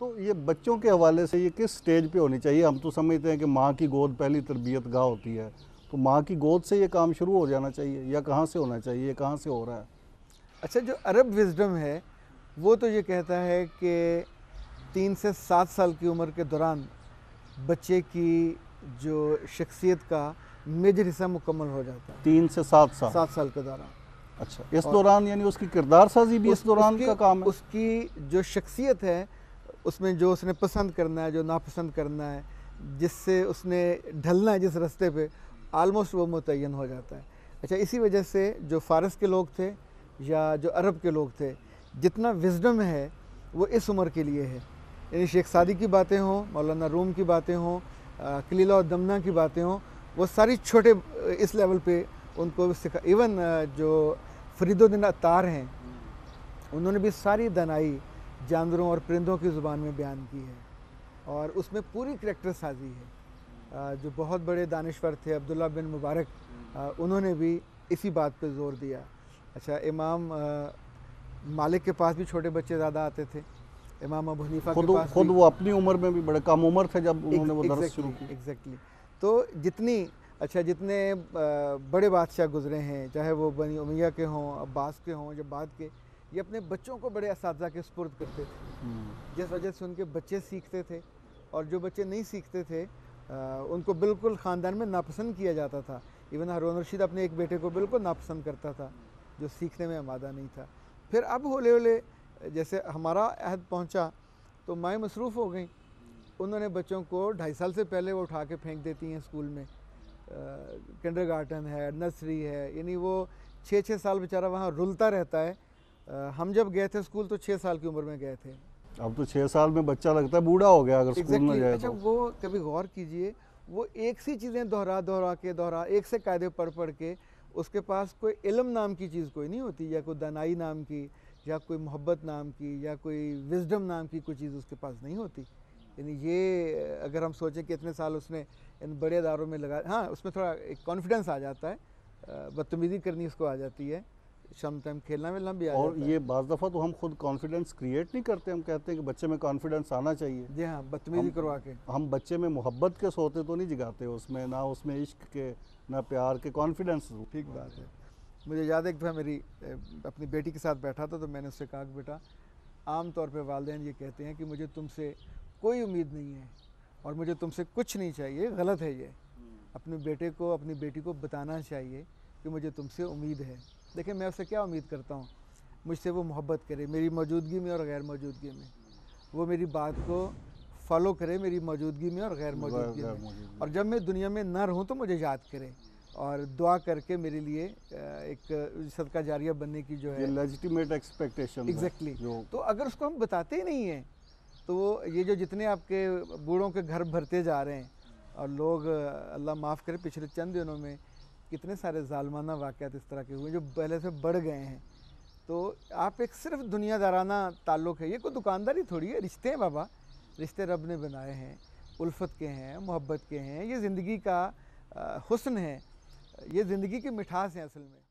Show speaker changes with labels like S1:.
S1: तो ये बच्चों के हवाले से ये किस स्टेज पे होनी चाहिए? हम तो समझते हैं कि माँ की गोद पहली तरबियत गाह होती है, तो माँ की गोद से ये काम शुरू हो जाना चाहिए या कहाँ से होना चाहिए, ये कहाँ से हो रहा है?
S2: अच्छा, जो अरब विजडम है वो तो ये कहता है कि 3 से 7 साल की उम्र के दौरान बच्चे की जो शख्सियत का मेजर हिस्सा मुकम्मल हो जाता है।
S1: 3 से 7 साल?
S2: 7 साल के दौरान।
S1: अच्छा, इस दौरान यानी उसकी किरदार साजी भी इस दौरान का काम है?
S2: उसकी जो शख्सियत है, उसमें जो उसने पसंद करना है, जो नापसंद करना है, जिससे उसने ढलना है जिस रास्ते पे, आलमोस्ट वो मुतय्यन हो जाता है। अच्छा, इसी वजह से जो फ़ारस के लोग थे या जो अरब के लोग थे, जितना विजडम है वो इस उम्र के लिए है। यानी शेख सादी की बातें हों, मौलाना रूम की बातें हों, कलीला और दमना की बातें हों, वो सारी छोटे इस लेवल पे उनको सिखा। इवन जो फरीदुद्दीन अत्तार हैं, उन्होंने भी सारी दानाई जानवरों और परिंदों की ज़ुबान में बयान की है और उसमें पूरी करैक्टर साजी है। जो बहुत बड़े दानिश्वर थे अब्दुल्ला बिन मुबारक, उन्होंने भी इसी बात पे ज़ोर दिया। अच्छा, इमाम मालिक के पास भी छोटे बच्चे ज़्यादा आते थे, इमाम अबू हनीफा के पास
S1: खुद वो अपनी उम्र में भी बड़े कम उम्र थे जब उन्होंने वो दर्स शुरू की।
S2: एग्जैक्टली। तो जितने बड़े बादशाह गुजरे हैं, चाहे वो बनी उमैया के हों, अब्बास के हों, जब बाद के, ये अपने बच्चों को बड़े असातिज़ा के सुपुर्द करते थे, जिस वजह से उनके बच्चे सीखते थे और जो बच्चे नहीं सीखते थे उनको बिल्कुल ख़ानदान में नापसंद किया जाता था। इवन हारून रशीद अपने एक बेटे को बिल्कुल नापसंद करता था जो सीखने में आमादा नहीं था। फिर अब हौले हौले जैसे हमारा अहद पहुंचा तो माएँ मसरूफ़ हो गई, उन्होंने बच्चों को 2.5 साल से पहले वो उठा के फेंक देती हैं स्कूल में। किंडरगार्टन है, नर्सरी है, यानी वो 6-6 साल बेचारा वहाँ रुलता रहता है। हम जब गए थे स्कूल तो 6 साल की उम्र में गए थे।
S1: अब तो 6 साल में बच्चा लगता है बूढ़ा हो गया अगर स्कूल में जाए।
S2: अच्छा,
S1: तो
S2: वो कभी गौर कीजिए, वो एक सी चीज़ें दोहरा एक से कायदे पढ़ के, उसके पास कोई इल्म नाम की चीज़ कोई नहीं होती, या कोई दानाई नाम की, या कोई मोहब्बत नाम की, या कोई विजडम नाम की कोई चीज़ उसके पास नहीं होती। यानी ये अगर हम सोचें कि इतने साल उसने इन बड़े अदारों में लगा, हाँ उसमें थोड़ा एक कॉन्फिडेंस आ जाता है, बदतमीज़ी करनी उसको आ जाती है, शाम टाइम खेलना वेलना भी आ
S1: और
S2: जाता है।
S1: ये बाज़ दफ़ा तो हम खुद कॉन्फिडेंस क्रिएट नहीं करते, हम कहते हैं कि बच्चे में कॉन्फिडेंस आना चाहिए।
S2: जी हाँ, बदतमीज़ी करवा के
S1: हम बच्चे में मोहब्बत के सोते तो नहीं जगाते, उसमें ना उसमें इश्क के ना प्यार के, कॉन्फिडेंस।
S2: ठीक बात है। मुझे याद है एक दफ़ा मेरी अपनी बेटी के साथ बैठा था तो मैंने उससे कहा कि बेटा, आम तौर पे वालिदैन ये कहते हैं कि मुझे तुमसे कोई उम्मीद नहीं है और मुझे तुमसे कुछ नहीं चाहिए, गलत है ये। अपने बेटे को, अपनी बेटी को बताना चाहिए कि मुझे तुमसे उम्मीद है। देखिए, मैं उससे क्या उम्मीद करता हूँ, मुझसे वो मोहब्बत करे मेरी मौजूदगी में और गैर मौजूदगी में, वो मेरी बात को फॉलो करे मेरी मौजूदगी में और गैर मौजूदगी में, और जब मैं दुनिया में ना रहूँ तो मुझे याद करे और दुआ करके मेरे लिए एक सदका जारिया बनने की जो है
S1: लेजिटिमेट एक्सपेक्टेशन।
S2: एग्जैक्टली। तो अगर उसको हम बताते ही नहीं हैं तो ये जो जितने आपके बूढ़ों के घर भरते जा रहे हैं, और लोग अल्लाह माफ़ करे पिछले चंद दिनों में कितने सारे जालमाना वाक़यात इस तरह के हुए जो पहले से बढ़ गए हैं। तो आप एक सिर्फ दुनियादाराना ताल्लुक़ है, ये कोई दुकानदारी थोड़ी है, रिश्ते हैं बाबा, रिश्ते रब ने बनाए हैं, उल्फत के हैं, मोहब्बत के हैं, ये ज़िंदगी का हुस्न है, ये ज़िंदगी की मिठास है असल में।